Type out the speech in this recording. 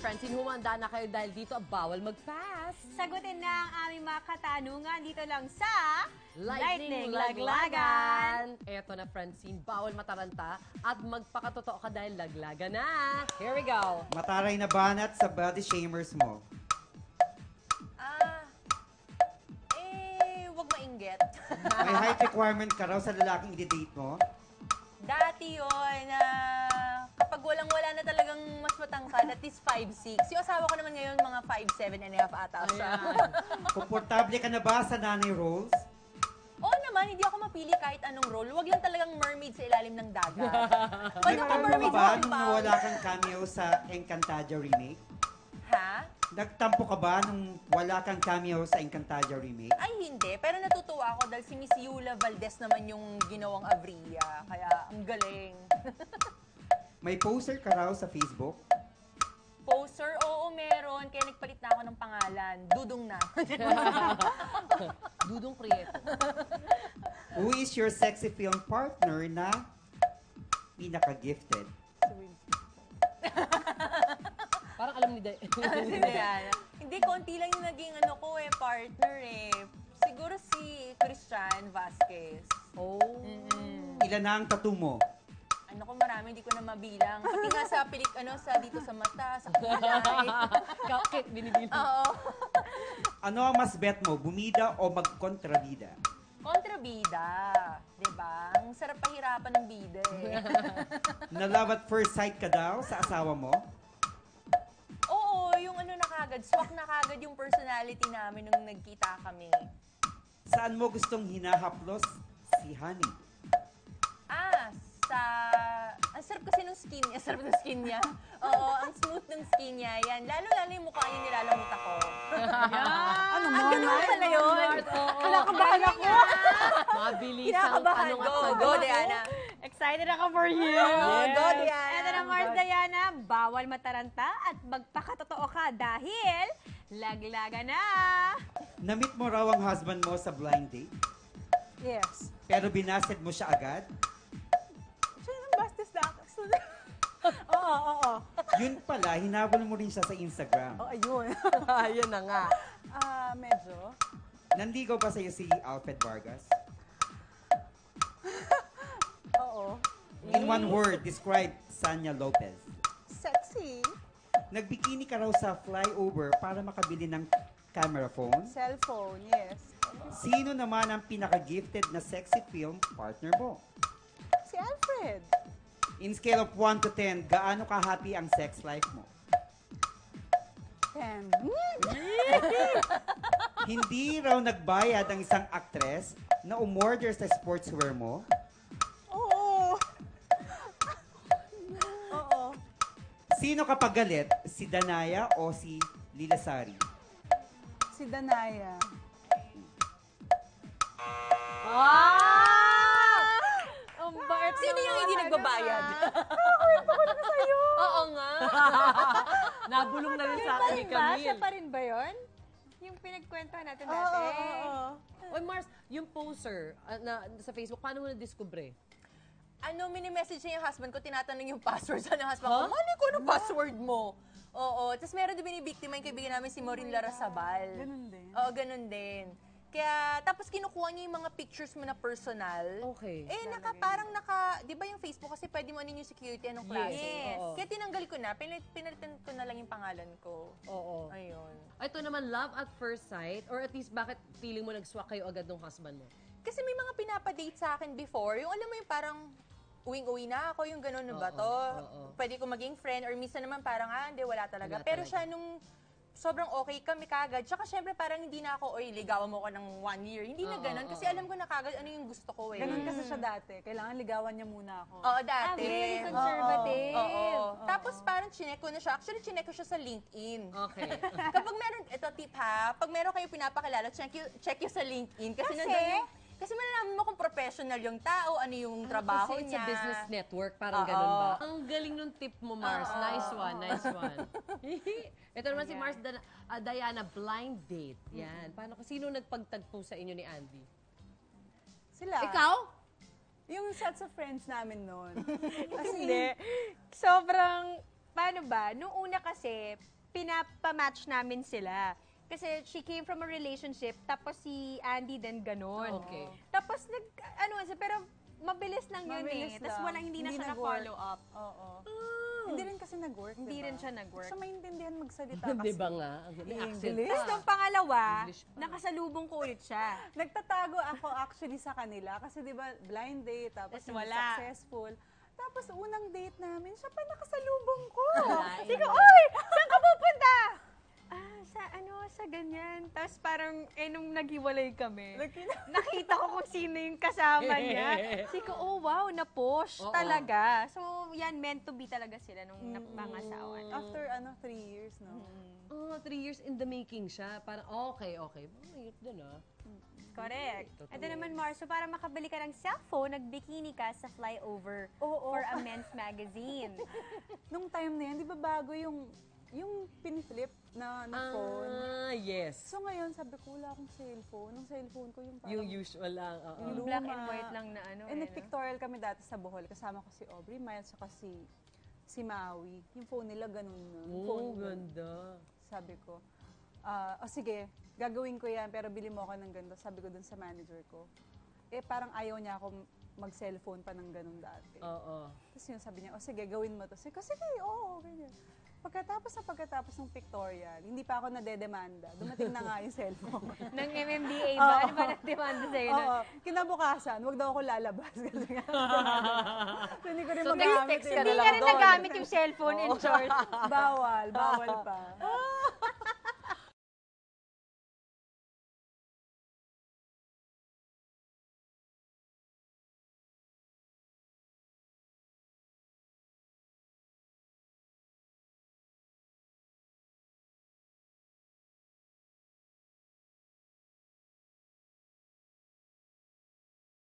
Francine, humanda na kayo dahil dito bawal mag-pass. Sagutin na ang aming mga katanungan dito lang sa Lightning Laglagan! Eto na, Francine, bawal mataranta at magpakatotoo ka dahil laglagan na. Here we go. Mataray na banat sa body shamers mo. Wag mainggit. May height requirement ka raw sa lalaking i-date mo. Dati yun, kapag walang-wala na talagang mas matangkad, at least 5'6". Yung asawa ko naman ngayon, mga 5'7.5" ata siya. Komportable ka na ba sa nanay roles? Oo naman, hindi ako mapili kahit anong role. Wag lang talagang mermaid sa ilalim ng dagat. Pag ako Nagtampo ka mermaid, ba wag nung pa. nawala kang cameo sa Encantadia remake? Ha? Nagtampo ka ba nung wala kang cameo sa Encantadia remake? Ay, hindi. Pero natutuwa ako dahil si Miss Yula Valdez naman yung ginawang Avria. Kaya, ang galing. May poster ka raw sa Facebook? Poster? Oo, meron. Kaya nagpalit na ako ng pangalan. Dudong na. Dudong Prieto. Who is your sexy film partner na pinaka-gifted? Parang alam ni Day. Si Diana. Hindi, konti lang yung naging partner eh. Siguro si Christian Vasquez. Oh. Ilan na ang tattoo mo? Ano ko marami, hindi ko na mabilang. Pati nga sa dito sa mata, sa kulay. Cupcake, binibilang. Oo. Ano ang mas bet mo, bumida o magkontrabida? Kontrabida. Diba? Ang sarap pahirapan ng bida eh. Na love at first sight ka daw sa asawa mo? Oo, yung na kagad, swak na kagad yung personality namin nung nagkita kami. Saan mo gustong hinahaplos si Honey? Ang sarap kasi ng skin niya. Sarap ng skin niya. Oo, ang smooth ng skin niya. Yan. Lalo-lalo yung mukha niya nilalamot ako. Ano mo? Ganun pala yun. Kinakabahan ako. Mabilis ang Kinakabahan. tanong at Go, sagot. go, Diana. Excited ako for you. Go, Diana. Ito na, Mars Diana, bawal mataranta at magpakatotoo ka dahil laglaga na. Namit mo raw ang husband mo sa blind date, Yes. pero binasid mo siya agad? Siya yung bastis na ako. Oo. Yun pala, hinabol mo rin siya sa Instagram. Oh, ayun. Ayun na nga. Medyo. Nandigaw ba sa'yo si Alfred Vargas? Oo. In one word, describe Sanya Lopez. Sexy. Nagbikini ka raw sa flyover para makabili ng camera phone. Cellphone, yes. Sino naman ang pinaka-gifted na sexy film partner mo? Si Alfred. In scale of 1 to 10, gaano ka-happy ang sex life mo? 10. Hindi raw nagbayad ang isang actress na umorder sa sportswear mo? Oo. Oo. Sino kapag galit, si Danaya o si Lilasari? Si Danaya. Ang bait Sino yung hindi nagbabayad? Oo nga. Nabulong na rin sa akin ni Siya Camille. pa rin ba yun? Yung pinagkwentuhan natin Oo. dati. Oy, Mars, yung poster sa Facebook, paano mo na-discover? Mini-message niya yung husband ko, tinatanong yung password sa ng husband ko. Mali ko, anong password mo? Oo. Tapos meron din binibiktima yung kaibigan namin si Maureen Larrazabal. Ganun din. Oo, ganun din. Kaya, tapos kinukuha niya yung mga pictures mo na personal. Okay. Di ba yung Facebook kasi pwede mo ano yung security, anong klase? Yes. Oo. Kaya tinanggal ko na, pinalitan ko na lang yung pangalan ko. Oo. Ayun. Ito naman, love at first sight, or at least bakit feeling mo nag-swak kayo agad ng husband mo? Kasi may mga pinapadate sa akin before, yung alam mo yung parang uwing-uwi na ako, yung gano'n na ba to? oo. Pwede ko maging friend, or minsan naman parang, hindi, wala talaga. Wala Pero talaga. siya nung sobrang okay kami kagad. Tsaka syempre parang hindi na ako, ligawan mo ko ng 1 year. Hindi na ganun. Kasi alam ko na kagad ano yung gusto ko eh. Ganun kasi siya dati. Kailangan ligawan niya muna ako. Oo, dati. Very conservative. Oo. Tapos parang chinek ko na siya. Actually, chinek ko siya sa LinkedIn. Okay. Kapag meron, ito tip ha, pag meron kayo pinapakilala, check you sa LinkedIn. Kasi nandun yung, kasi malalaman mo kung professional yung tao, ano yung trabaho Kasi it's niya. a business network, parang Oo. ganun ba? Ang galing nung tip mo, Mars. Oo. Nice one, nice one. Ito naman si Mars Diana, blind date. Yan. Sino nagpagtagpo sa inyo ni Andy? Sila. Ikaw? Yung set sa friends namin noon. Hindi. Sobrang, ano ba, nung una kasi, pinapamatch namin sila. Kasi she came from a relationship, tapos si Andy din ganun. Okay. Tapos pero mabilis lang yun Mabilis eh. Tapos lang. walang hindi na siya nag-work. na-follow up. Oo. Hindi rin kasi nag-work, Hindi diba? rin siya nag-work. Siya maintindihan magsalita Di kasi. ba nga? May accent English? Tapos pa. nung pangalawa, English pa. nakasalubong ko ulit siya. Nagtatago ako actually sa kanila kasi di ba blind date, tapos Tas hindi wala. successful. Tapos unang date namin, siya pa nakasalubong ko. Sige ko, oy! Saan ka pupunta? Sa ganyan. Tapos parang, nung naghiwalay kami, nakita ko kung sino yung kasama niya. Sige ko, oh wow, na-push Oo. talaga. So, yan, meant to be talaga sila nung pangasawa. After 3 years, no? 3 years in the making siya. Parang, okay. Mayroon din Correct. Totoo. Ito naman, Marso, para makabili ka ng cellphone, nag-bikini ka sa flyover Oo. for a men's magazine. Nung time na yan, di ba bago yung pin-flip na phone? Yes. So ngayon, sabi ko, wala akong cellphone. Ang cellphone ko yung parang... Yung usual lang. oo. Yung Yung black luma. and white lang na ano. Nag-pictorial kami dati sa Bohol. Kasama ko si Aubrey Miles, saka si Maui. Yung phone nila, ganun na. Yung phone Oh, ko. ganda. Sabi ko, sige, gagawin ko yan, pero bili mo ako ng ganito. Sabi ko dun sa manager ko. Parang ayaw niya ako mag-cellphone pa ng ganun dati. Oo. Tapos yun, sabi niya, sige, gawin mo to. Sige, oo, ganyan. Pagkatapos ng pictorial, hindi pa ako nadedemanda. Dumating na nga yung cellphone. Ng MMDA ba? Ano ba nag-demand sa'yo nun? Oo. Kinabukasan, wag daw ako lalabas. Kasi nga, so, hindi ko rin So, magamit. text ka na Hindi lang ka rin doon. nagamit yung cellphone in short. Bawal pa.